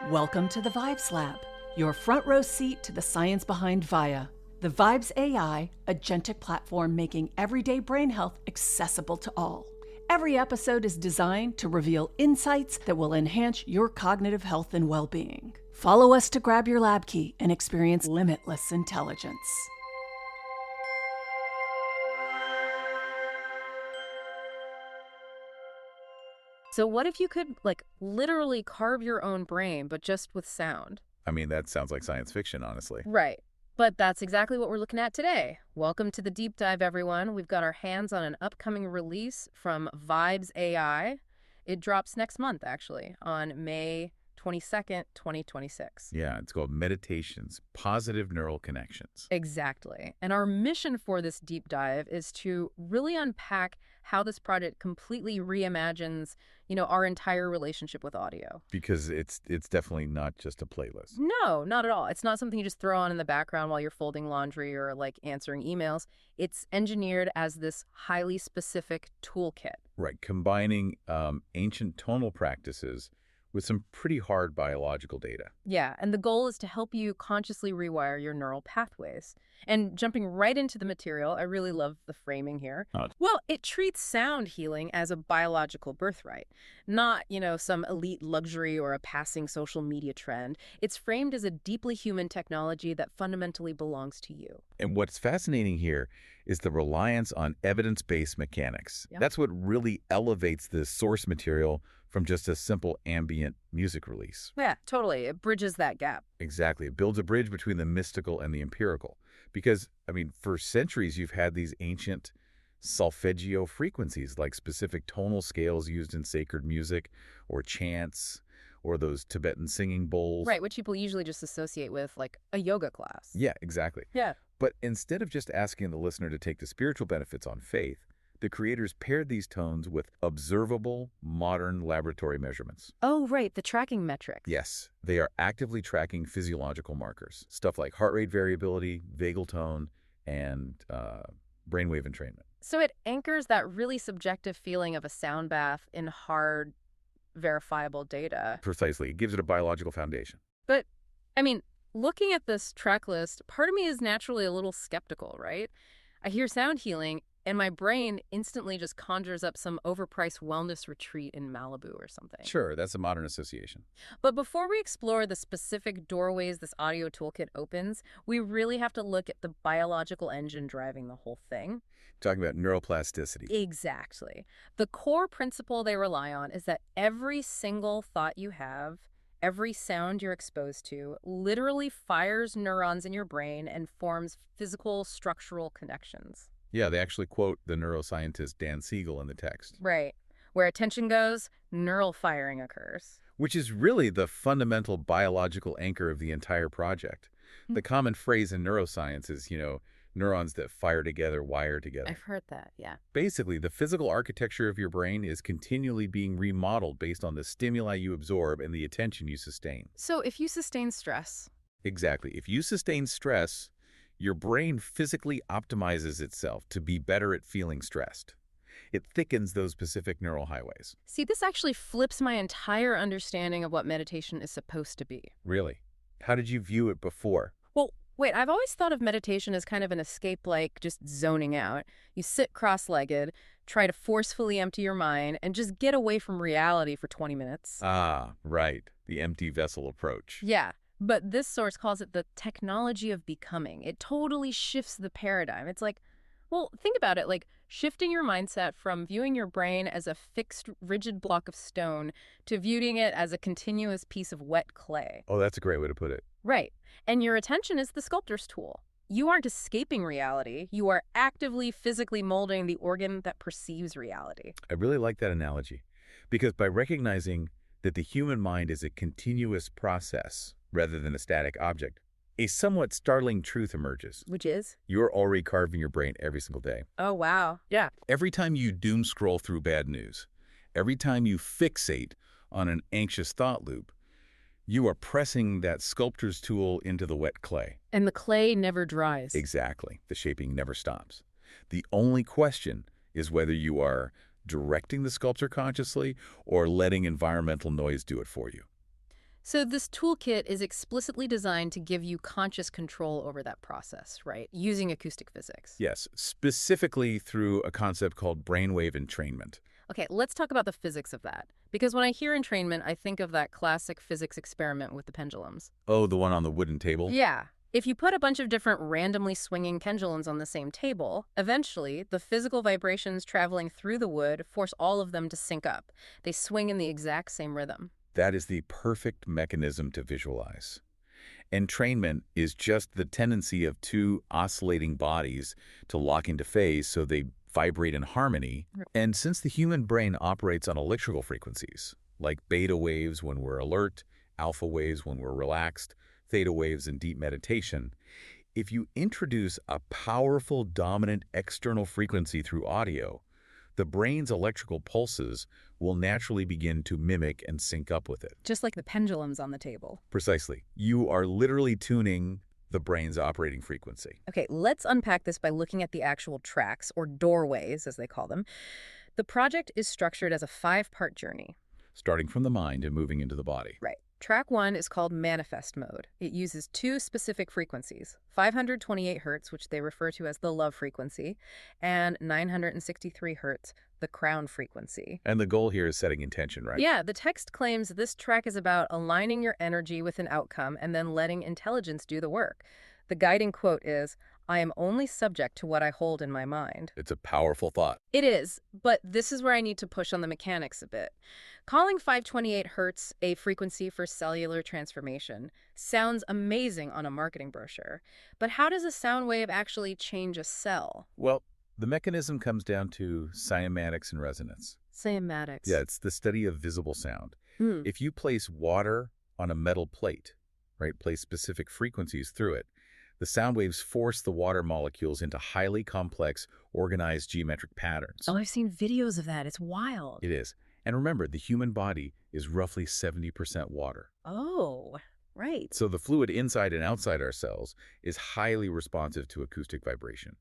Welcome to the Vibes Lab, your front row seat to the science behind VIA, the Vibes AI agentic platform making everyday brain health accessible to all. Every episode is designed to reveal insights that will enhance your cognitive health and well-being. Follow us to grab your lab key and experience limitless intelligence. So what if you could, literally carve your own brain, but just with sound? I mean, that sounds like science fiction, honestly. Right. But that's exactly what we're looking at today. Welcome to the deep dive, everyone. We've got our hands on an upcoming release from Vibes AI. It drops next month, actually, on May 22nd, 2026. Yeah, it's called Meditations, Positive Neural Connections. Exactly. And our mission for this deep dive is to really unpack how this project completely reimagines, our entire relationship with audio. Because it's definitely not just a playlist. No, not at all. It's not something you just throw on in the background while you're folding laundry or answering emails. It's engineered as this highly specific toolkit. Right, combining ancient tonal practices with some pretty hard biological data. Yeah, and the goal is to help you consciously rewire your neural pathways. And jumping right into the material, I really love the framing here. Well, it treats sound healing as a biological birthright, not, some elite luxury or a passing social media trend. It's framed as a deeply human technology that fundamentally belongs to you. And what's fascinating here is the reliance on evidence-based mechanics. Yep. That's what really elevates the source material from just a simple ambient music release. Yeah, totally. It bridges that gap. Exactly. It builds a bridge between the mystical and the empirical. Because, for centuries, you've had these ancient solfeggio frequencies, like specific tonal scales used in sacred music or chants or those Tibetan singing bowls. Right, which people usually just associate with, a yoga class. Yeah, exactly. Yeah. But instead of just asking the listener to take the spiritual benefits on faith, the creators paired these tones with observable, modern laboratory measurements. Oh, right, the tracking metrics. Yes, they are actively tracking physiological markers, stuff like heart rate variability, vagal tone, and brainwave entrainment. So it anchors that really subjective feeling of a sound bath in hard, verifiable data. Precisely. It gives it a biological foundation. But, looking at this track list, part of me is naturally a little skeptical, right? I hear sound healing, and my brain instantly just conjures up some overpriced wellness retreat in Malibu or something. Sure, that's a modern association. But before we explore the specific doorways this audio toolkit opens, we really have to look at the biological engine driving the whole thing. Talking about neuroplasticity. Exactly. The core principle they rely on is that every single thought you have, every sound you're exposed to, literally fires neurons in your brain and forms physical structural connections. Yeah, they actually quote the neuroscientist Dan Siegel in the text. Right. Where attention goes, neural firing occurs. Which is really the fundamental biological anchor of the entire project. The common phrase in neuroscience is, neurons that fire together, wire together. I've heard that, yeah. Basically, the physical architecture of your brain is continually being remodeled based on the stimuli you absorb and the attention you sustain. So if you sustain stress... Exactly. If you sustain stress, your brain physically optimizes itself to be better at feeling stressed. It thickens those specific neural highways. See, this actually flips my entire understanding of what meditation is supposed to be. Really? How did you view it before? Well, wait, I've always thought of meditation as kind of an escape, like just zoning out. You sit cross-legged, try to forcefully empty your mind, and just get away from reality for 20 minutes. Ah, right. The empty vessel approach. Yeah. But this source calls it the technology of becoming. It totally shifts the paradigm. It's think about it, shifting your mindset from viewing your brain as a fixed, rigid block of stone to viewing it as a continuous piece of wet clay. Oh, that's a great way to put it. Right. And your attention is the sculptor's tool. You aren't escaping reality. You are actively, physically molding the organ that perceives reality. I really like that analogy, because by recognizing that the human mind is a continuous process rather than a static object, a somewhat startling truth emerges. Which is? You're already carving your brain every single day. Oh, wow. Yeah. Every time you doom scroll through bad news, every time you fixate on an anxious thought loop, you are pressing that sculptor's tool into the wet clay. And the clay never dries. Exactly. The shaping never stops. The only question is whether you are directing the sculpture consciously or letting environmental noise do it for you. So this toolkit is explicitly designed to give you conscious control over that process, right? Using acoustic physics. Yes, specifically through a concept called brainwave entrainment. Okay, let's talk about the physics of that. Because when I hear entrainment, I think of that classic physics experiment with the pendulums. Oh, the one on the wooden table? Yeah. If you put a bunch of different randomly swinging pendulums on the same table, eventually the physical vibrations traveling through the wood force all of them to sync up. They swing in the exact same rhythm. That is the perfect mechanism to visualize. Entrainment is just the tendency of two oscillating bodies to lock into phase so they vibrate in harmony. And since the human brain operates on electrical frequencies, like beta waves when we're alert, alpha waves when we're relaxed, theta waves in deep meditation, if you introduce a powerful dominant external frequency through audio, the brain's electrical pulses will naturally begin to mimic and sync up with it. Just like the pendulums on the table. Precisely. You are literally tuning the brain's operating frequency. Okay, let's unpack this by looking at the actual tracks, or doorways, as they call them. The project is structured as a 5-part journey. Starting from the mind and moving into the body. Right. Track 1 is called manifest mode. It uses 2 specific frequencies, 528 hertz, which they refer to as the love frequency, and 963 hertz, the crown frequency. And the goal here is setting intention, right? Yeah, the text claims this track is about aligning your energy with an outcome and then letting intelligence do the work. The guiding quote is, "I am only subject to what I hold in my mind." It's a powerful thought. It is, but this is where I need to push on the mechanics a bit. Calling 528 hertz a frequency for cellular transformation sounds amazing on a marketing brochure, but how does a sound wave actually change a cell? Well, the mechanism comes down to cymatics and resonance. Cymatics. Yeah, it's the study of visible sound. Hmm. If you place water on a metal plate, right, place specific frequencies through it, the sound waves force the water molecules into highly complex, organized geometric patterns. Oh, I've seen videos of that. It's wild. It is. And remember, the human body is roughly 70% water. Oh, right. So the fluid inside and outside our cells is highly responsive to acoustic vibration.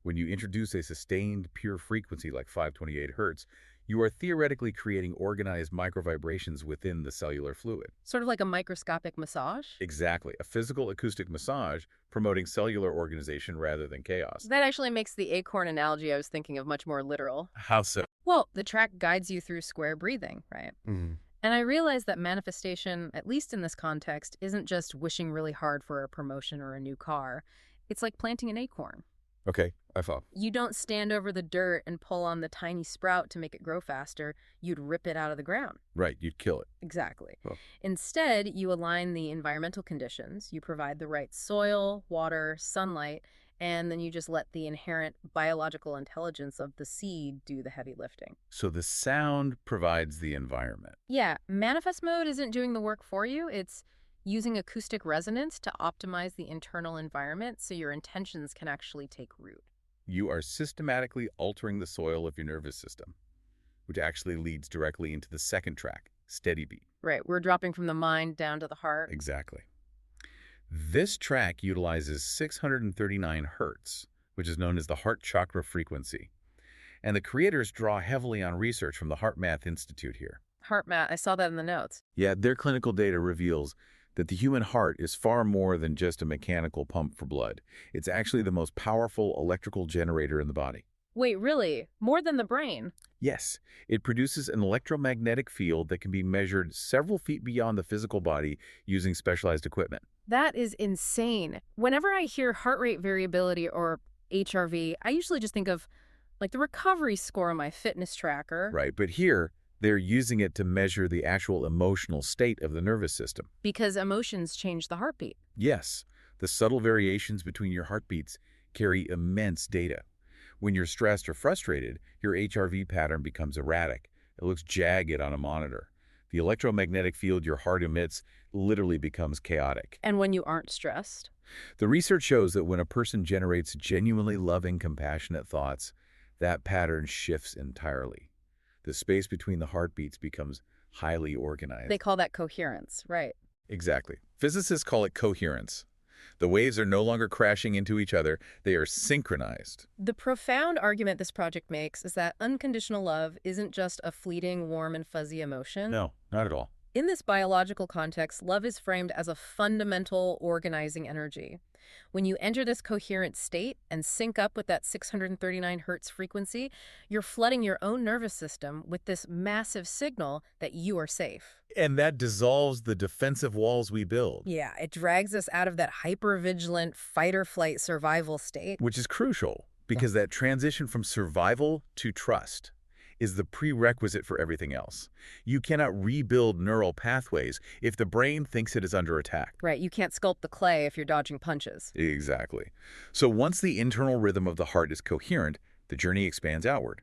When you introduce a sustained, pure frequency like 528 hertz, you are theoretically creating organized microvibrations within the cellular fluid. Sort of like a microscopic massage? Exactly. A physical acoustic massage promoting cellular organization rather than chaos. That actually makes the acorn analogy I was thinking of much more literal. How so? Well, the track guides you through square breathing, right? Mm-hmm. And I realize that manifestation, at least in this context, isn't just wishing really hard for a promotion or a new car. It's like planting an acorn. Okay, I follow. You don't stand over the dirt and pull on the tiny sprout to make it grow faster. You'd rip it out of the ground. Right, you'd kill it. Exactly. Oh. Instead, you align the environmental conditions. You provide the right soil, water, sunlight, and then you just let the inherent biological intelligence of the seed do the heavy lifting. So the sound provides the environment. Yeah, manifest mode isn't doing the work for you. It's using acoustic resonance to optimize the internal environment so your intentions can actually take root. You are systematically altering the soil of your nervous system, which actually leads directly into the second track, steady beat. Right, we're dropping from the mind down to the heart. Exactly. This track utilizes 639 hertz, which is known as the heart chakra frequency. And the creators draw heavily on research from the HeartMath Institute here. HeartMath, I saw that in the notes. Yeah, their clinical data reveals that the human heart is far more than just a mechanical pump for blood. It's actually the most powerful electrical generator in the body. Wait, really? More than the brain? Yes, it produces an electromagnetic field that can be measured several feet beyond the physical body using specialized equipment. That is insane. Whenever I hear heart rate variability or HRV, I usually just think of like the recovery score on my fitness tracker. Right, but here, they're using it to measure the actual emotional state of the nervous system. Because emotions change the heartbeat. Yes, the subtle variations between your heartbeats carry immense data. When you're stressed or frustrated, your HRV pattern becomes erratic. It looks jagged on a monitor. The electromagnetic field your heart emits literally becomes chaotic. And when you aren't stressed? The research shows that when a person generates genuinely loving, compassionate thoughts, that pattern shifts entirely. The space between the heartbeats becomes highly organized. They call that coherence, right? Exactly. Physicists call it coherence. The waves are no longer crashing into each other. They are synchronized. The profound argument this project makes is that unconditional love isn't just a fleeting, warm and fuzzy emotion. No, not at all. In this biological context, love is framed as a fundamental organizing energy. When you enter this coherent state and sync up with that 639 hertz frequency, you're flooding your own nervous system with this massive signal that you are safe. And that dissolves the defensive walls we build. Yeah, it drags us out of that hyper-vigilant fight-or-flight survival state. Which is crucial, because that transition from survival to trust is the prerequisite for everything else. You cannot rebuild neural pathways if the brain thinks it is under attack. Right, you can't sculpt the clay if you're dodging punches. Exactly. So once the internal rhythm of the heart is coherent, the journey expands outward.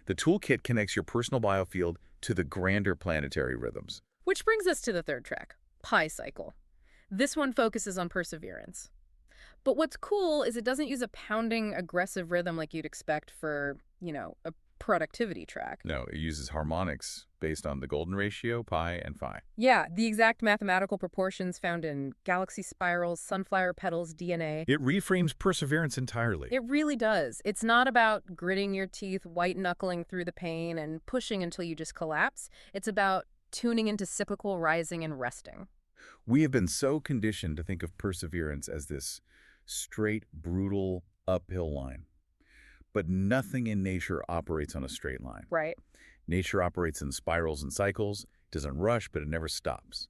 The toolkit connects your personal biofield to the grander planetary rhythms. Which brings us to the third track, Pi Cycle. This one focuses on perseverance. But what's cool is it doesn't use a pounding, aggressive rhythm like you'd expect for, a productivity track. No, it uses harmonics based on the golden ratio, pi and phi. Yeah, the exact mathematical proportions found in galaxy spirals, sunflower petals, DNA. It reframes perseverance entirely. It really does. It's not about gritting your teeth, white-knuckling through the pain, and pushing until you just collapse. It's about tuning into cyclical rising and resting. We have been so conditioned to think of perseverance as this straight, brutal, uphill line. But nothing in nature operates on a straight line. Right. Nature operates in spirals and cycles. It doesn't rush, but it never stops.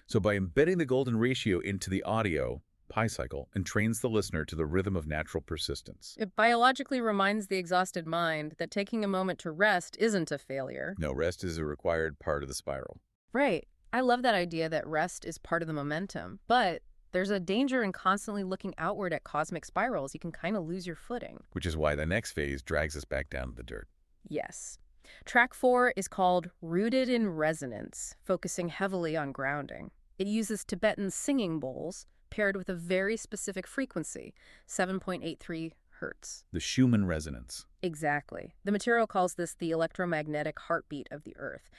So by embedding the golden ratio into the audio, Pi Cycle entrains the listener to the rhythm of natural persistence. It biologically reminds the exhausted mind that taking a moment to rest isn't a failure. No, rest is a required part of the spiral. Right. I love that idea that rest is part of the momentum, but there's a danger in constantly looking outward at cosmic spirals. You can kind of lose your footing. Which is why the next phase drags us back down to the dirt. Yes. Track 4 is called Rooted in Resonance, focusing heavily on grounding. It uses Tibetan singing bowls paired with a very specific frequency, 7.83 hertz. The Schumann resonance. Exactly. The material calls this the electromagnetic heartbeat of the Earth.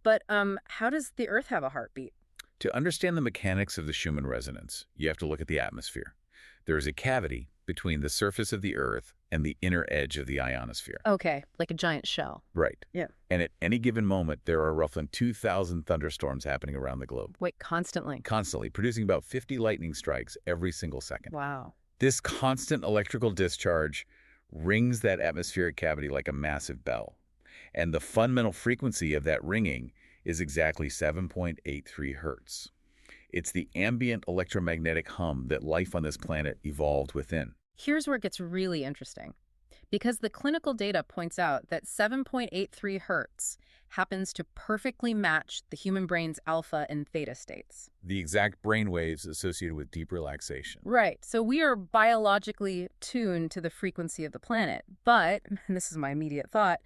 But how does the Earth have a heartbeat? To understand the mechanics of the Schumann resonance, you have to look at the atmosphere. There is a cavity between the surface of the Earth and the inner edge of the ionosphere. Okay, like a giant shell. Right. Yeah. And at any given moment, there are roughly 2,000 thunderstorms happening around the globe. Wait, constantly? Constantly, producing about 50 lightning strikes every single second. Wow. This constant electrical discharge rings that atmospheric cavity like a massive bell. And the fundamental frequency of that ringing is exactly 7.83 hertz. It's the ambient electromagnetic hum that life on this planet evolved within. Here's where it gets really interesting. Because the clinical data points out that 7.83 hertz happens to perfectly match the human brain's alpha and theta states. The exact brain waves associated with deep relaxation. Right. So we are biologically tuned to the frequency of the planet. But, and this is my immediate thought,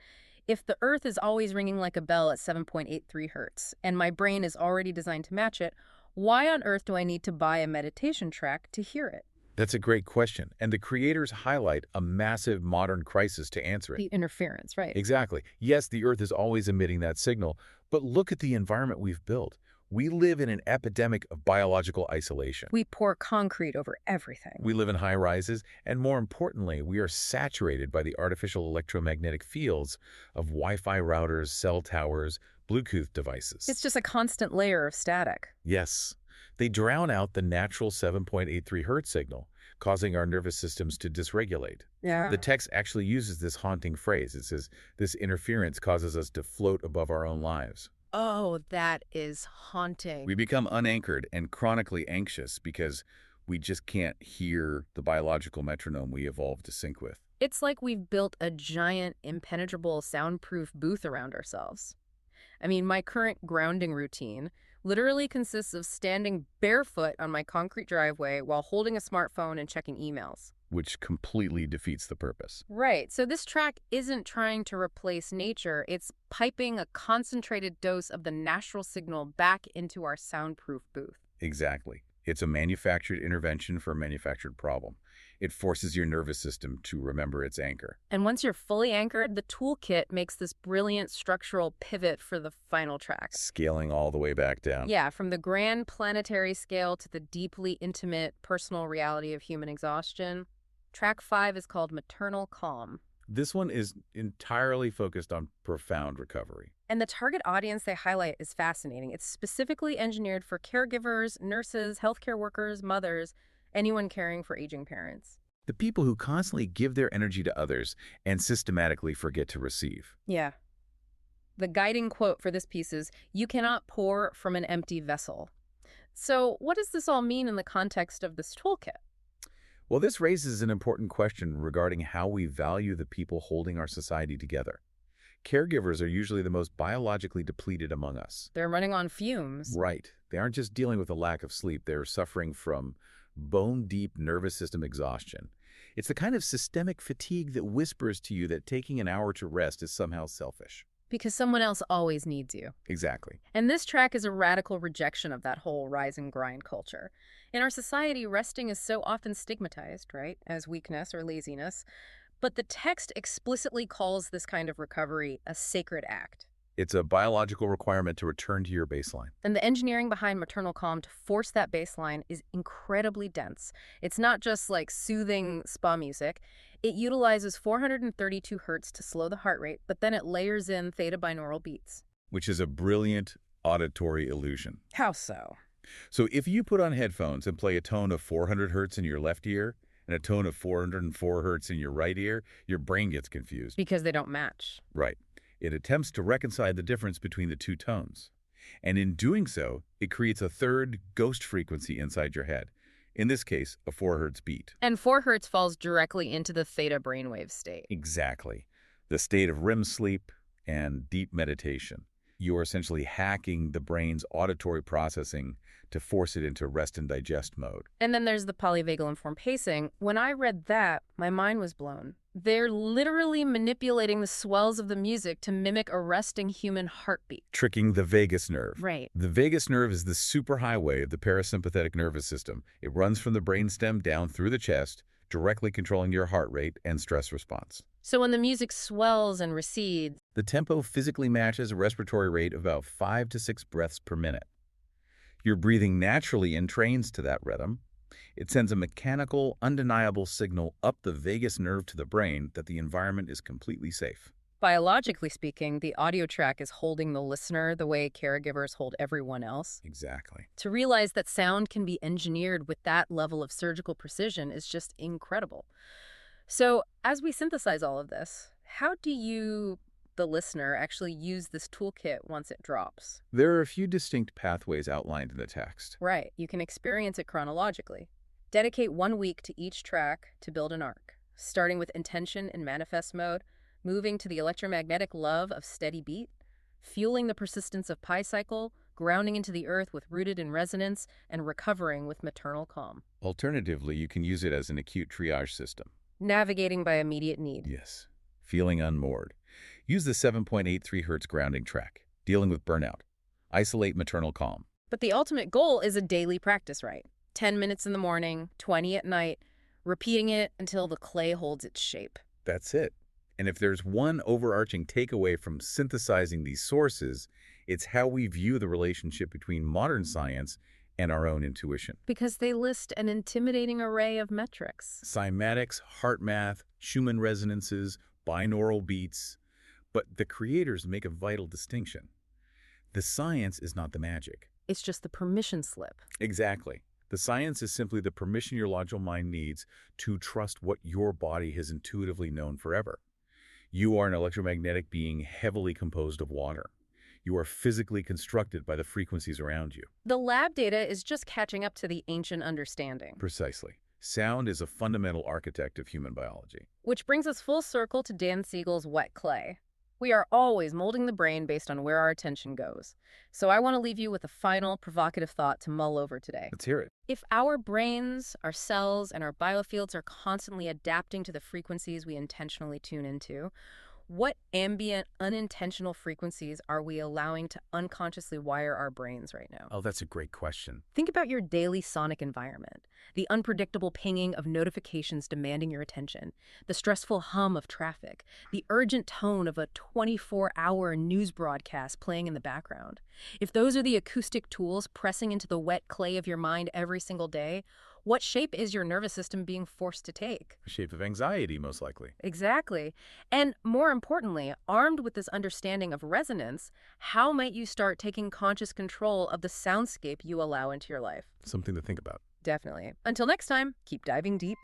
if the Earth is always ringing like a bell at 7.83 hertz, and my brain is already designed to match it, why on earth do I need to buy a meditation track to hear it? That's a great question, and the creators highlight a massive modern crisis to answer it. The interference, right? Exactly. Yes, the Earth is always emitting that signal, but look at the environment we've built. We live in an epidemic of biological isolation. We pour concrete over everything. We live in high rises, and more importantly, we are saturated by the artificial electromagnetic fields of Wi-Fi routers, cell towers, Bluetooth devices. It's just a constant layer of static. Yes. They drown out the natural 7.83 hertz signal, causing our nervous systems to dysregulate. Yeah. The text actually uses this haunting phrase. It says, this interference causes us to float above our own lives. Oh, that is haunting. We become unanchored and chronically anxious because we just can't hear the biological metronome we evolved to sync with. It's like we've built a giant, impenetrable, soundproof booth around ourselves. I mean, my current grounding routine literally consists of standing barefoot on my concrete driveway while holding a smartphone and checking emails. Which completely defeats the purpose. Right. So this track isn't trying to replace nature. It's piping a concentrated dose of the natural signal back into our soundproof booth. Exactly. It's a manufactured intervention for a manufactured problem. It forces your nervous system to remember its anchor. And once you're fully anchored, the toolkit makes this brilliant structural pivot for the final track. Scaling all the way back down. Yeah, from the grand planetary scale to the deeply intimate personal reality of human exhaustion. Track 5 is called Maternal Calm. This one is entirely focused on profound recovery. And the target audience they highlight is fascinating. It's specifically engineered for caregivers, nurses, healthcare workers, mothers, anyone caring for aging parents. The people who constantly give their energy to others and systematically forget to receive. Yeah. The guiding quote for this piece is, "You cannot pour from an empty vessel." So what does this all mean in the context of this toolkit? Well, this raises an important question regarding how we value the people holding our society together. Caregivers are usually the most biologically depleted among us. They're running on fumes. Right. They aren't just dealing with a lack of sleep. They're suffering from bone-deep nervous system exhaustion. It's the kind of systemic fatigue that whispers to you that taking an hour to rest is somehow selfish. Because someone else always needs you. Exactly. And this track is a radical rejection of that whole rise and grind culture. In our society, resting is so often stigmatized, right, as weakness or laziness. But the text explicitly calls this kind of recovery a sacred act. It's a biological requirement to return to your baseline. And the engineering behind maternal calm to force that baseline is incredibly dense. It's not just like soothing spa music. It utilizes 432 hertz to slow the heart rate, but then it layers in theta binaural beats. Which is a brilliant auditory illusion. How so? So if you put on headphones and play a tone of 400 hertz in your left ear and a tone of 404 hertz in your right ear, your brain gets confused. Because they don't match. Right. It attempts to reconcile the difference between the two tones. And in doing so, it creates a third ghost frequency inside your head. In this case, a 4 hertz beat. And 4 hertz falls directly into the theta brainwave state. Exactly. The state of REM sleep and deep meditation. You are essentially hacking the brain's auditory processing to force it into rest and digest mode. And then there's the polyvagal informed pacing. When I read that, my mind was blown. They're literally manipulating the swells of the music to mimic a resting human heartbeat. Tricking the vagus nerve. Right. The vagus nerve is the superhighway of the parasympathetic nervous system. It runs from the brainstem down through the chest, directly controlling your heart rate and stress response. So when the music swells and recedes, the tempo physically matches a respiratory rate of about 5 to 6 breaths per minute. Your breathing naturally entrains to that rhythm. It sends a mechanical, undeniable signal up the vagus nerve to the brain that the environment is completely safe. Biologically speaking, the audio track is holding the listener the way caregivers hold everyone else. Exactly. To realize that sound can be engineered with that level of surgical precision is just incredible. So as we synthesize all of this, how do you, the listener, actually use this toolkit once it drops? There are a few distinct pathways outlined in the text. Right. You can experience it chronologically. Dedicate 1 week to each track to build an arc, starting with intention in manifest mode, moving to the electromagnetic love of steady beat, fueling the persistence of pi cycle, grounding into the earth with rooted in resonance, and recovering with maternal calm. Alternatively, you can use it as an acute triage system. Navigating by immediate need. Yes. Feeling unmoored. Use the 7.83 hertz grounding track. Dealing with burnout. Isolate maternal calm. But the ultimate goal is a daily practice, right? 10 minutes in the morning, 20 at night, repeating it until the clay holds its shape. That's it. And if there's one overarching takeaway from synthesizing these sources, it's how we view the relationship between modern science and our own intuition. Because they list an intimidating array of metrics. Cymatics, heart math, Schumann resonances, binaural beats. But the creators make a vital distinction. The science is not the magic. It's just the permission slip. Exactly. The science is simply the permission your logical mind needs to trust what your body has intuitively known forever. You are an electromagnetic being heavily composed of water. You are physically constructed by the frequencies around you. The lab data is just catching up to the ancient understanding. Precisely. Sound is a fundamental architect of human biology. Which brings us full circle to Dan Siegel's wet clay. We are always molding the brain based on where our attention goes. So I want to leave you with a final provocative thought to mull over today. Let's hear it. If our brains, our cells, and our biofields are constantly adapting to the frequencies we intentionally tune into, what ambient, unintentional frequencies are we allowing to unconsciously wire our brains right now? Oh, that's a great question. Think about your daily sonic environment, the unpredictable pinging of notifications demanding your attention, the stressful hum of traffic, the urgent tone of a 24-hour news broadcast playing in the background. If those are the acoustic tools pressing into the wet clay of your mind every single day, What shape is your nervous system being forced to take? A shape of anxiety, most likely. Exactly. And more importantly, armed with this understanding of resonance, how might you start taking conscious control of the soundscape you allow into your life? Something to think about. Definitely. Until next time, keep diving deep.